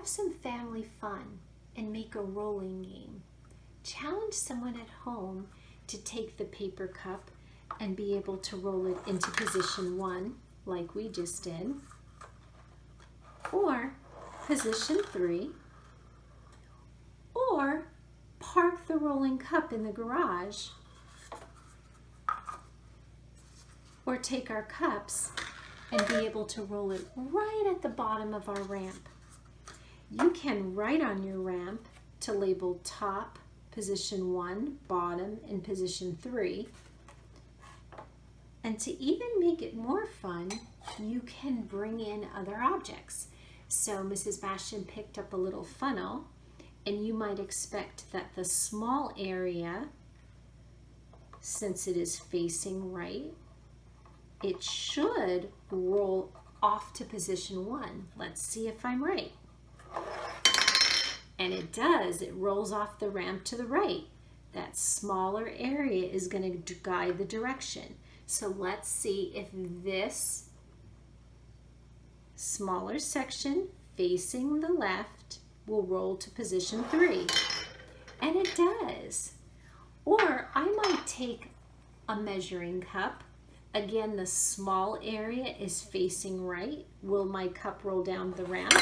Have some family fun and make a rolling game. Challenge someone at home to take the paper cup and be able to roll it into position 1 like we just did, or position 3, or park the rolling cup in the garage, or take our cups and be able to roll it right at the bottom of our ramp. You can write on your ramp to label top, position 1, bottom, and position 3. And to even make it more fun, you can bring in other objects. So Mrs. Bastian picked up a little funnel, and you might expect that the small area, since it is facing right, it should roll off to position 1. Let's see if I'm right. And it does. It rolls off the ramp to the right. That smaller area is going to guide the direction. So let's see if this smaller section facing the left will roll to position 3. And it does. Or I might take a measuring cup. Again, the small area is facing right. Will my cup roll down the ramp?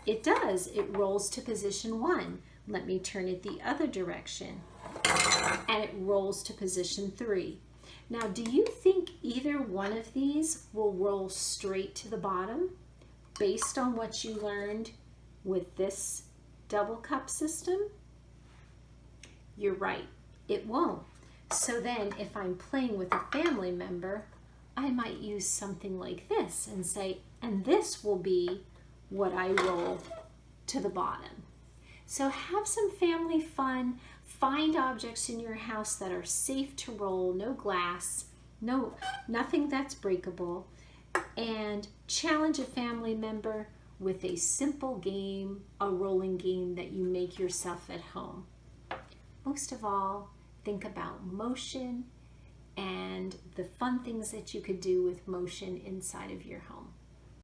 It does. It rolls to position 1. Let me turn it the other direction. And it rolls to position 3. Now, do you think either one of these will roll straight to the bottom based on what you learned with this double cup system? You're right, it won't. So then if I'm playing with a family member, I might use something like this and say, and this will be what I roll to the bottom. So have some family fun. Find objects in your house that are safe to roll, no glass, nothing that's breakable, and challenge a family member with a simple game, a rolling game that you make yourself at home. Most of all, think about motion and the fun things that you could do with motion inside of your home.